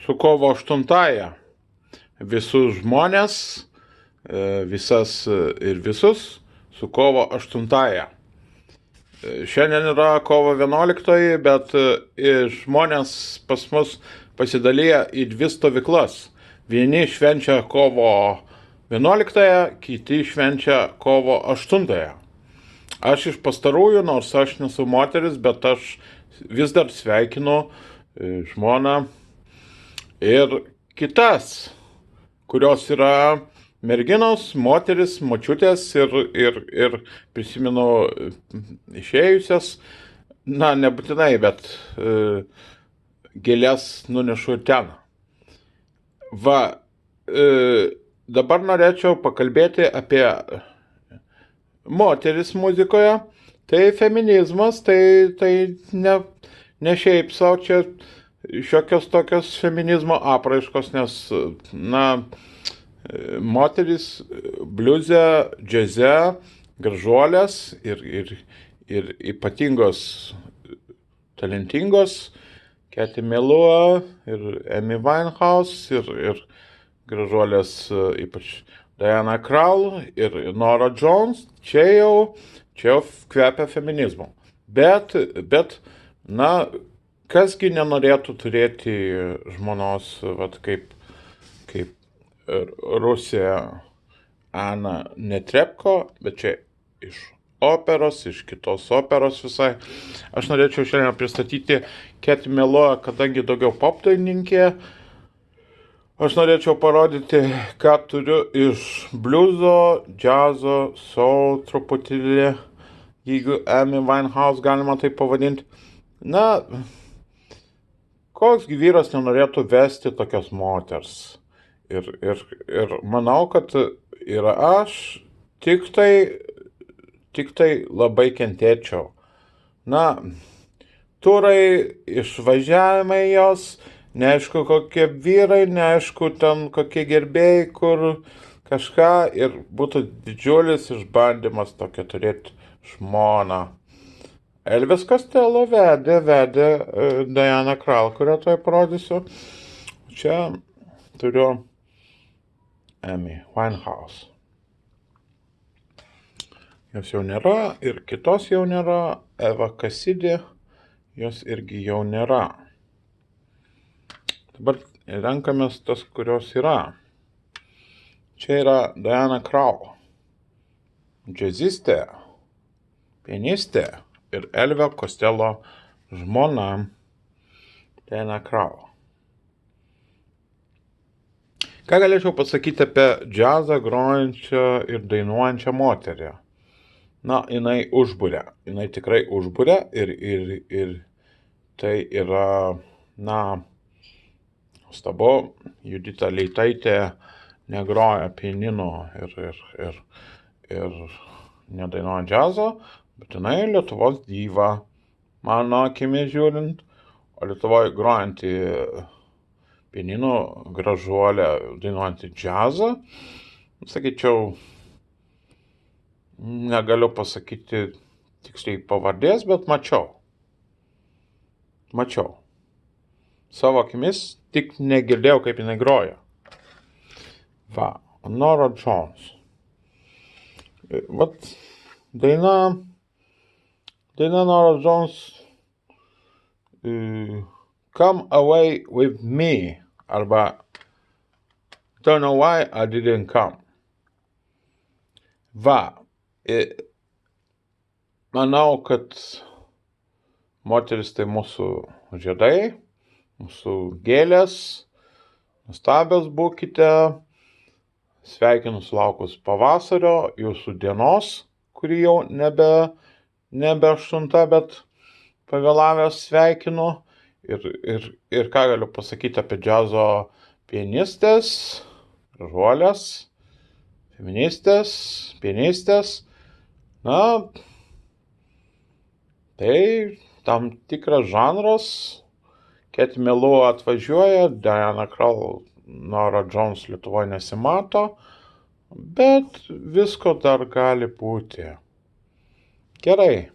su kovo 8-ąja. Visus žmonės, visas ir visus su kovo 8-ąja. Šiandien yra kovo 11, bet žmonės pas mus pasidalyja į dvi stovyklas. Vieni švenčia kovo 11, kiti švenčia kovo 8. Aš iš pastarųjų, nors aš nesu moteris, bet aš vis dar sveikinu žmoną ir kitas, kurios yra merginos, moteris, močiutės ir prisimenu išėjusias, nebūtinai, bet gėlės nunešu ir ten. Dabar norėčiau pakalbėti apie moteris muzikoje. Tai feminizmas, tai ne šiaip savo čia šiokios tokios feminizmo apraiškos, nes, moteris bliuze, džiaze, gražuolės ir ypatingos, talentingos, Katy Melua ir Amy Winehouse ir gražuolės, ypač Diana Krall ir Norah Jones, čia jau kvepia feminizmu. Bet, kasgi nenorėtų turėti žmonos, kaip Rusija Ana Netrebko, bet čia iš operos, iš kitos operos visai. Aš norėčiau šiandien pristatyti Katy Melua, kadangi daugiau pop dainininkė. Aš norėčiau parodyti, ką turiu iš bliuzo, džiazo, soul truputėlį, jeigu Amy Winehouse galima tai pavadinti. Koks vyras nenorėtų vesti tokios moters. Ir manau, kad ir aš tik tai labai kentėčiau. Turai, išvažiavimai jos, neaišku kokie vyrai, neaišku ten kokie gerbėjai, kur kažką, ir būtų didžiulis išbandymas tokia turėti žmoną. Elvis Costello vedė Diana Krall, kurią tai parodysiu. Čia turiu Amy Winehouse. Jos jau nėra ir kitos jau nėra. Eva Cassidy, jos irgi jau nėra. Dabar renkamės tas, kurios yra. Čia yra Diana Krall, džiazistė, pianistė ir Elvio Costello žmona Diana Krall. Ką galėčiau pasakyti apie džiazą grojančią ir dainuojančią moterį? Jinai užburia. Jinai tikrai užburia ir tai yra, nuostabu. Judita Leitaitė negroja pianinu ir nedainuoja džiazo, bet jinai Lietuvos diva, mano akimis žiūrint, o Lietuvoje grojanti pianinu gražuolė, dainuojanti džiazą, sakyčiau, negaliu pasakyti tiksliai pavardės, bet mačiau. Savo akimis, tik negirdėjau, kaip jinai groja. Norah Jones. Daina Norah Jones, Come Away With Me, arba Don't Know Why I Didn't Come. Manau, kad moteris tai mūsų žiedai, mūsų gėlės, nuostabios būkite, sveikinu sulaukus pavasario, jūsų dienos, kuri jau nebe 8, bet pavėlavęs sveikinu, ir ką galiu pasakyti apie džiazo pianistės, gražuolės, feministės, pianistės. Tai tam tikras žanras. Katy Melua atvažiuoja, Diana Krall, Norah Jones Lietuvoje nesimato, bet visko dar gali būti. Gerai.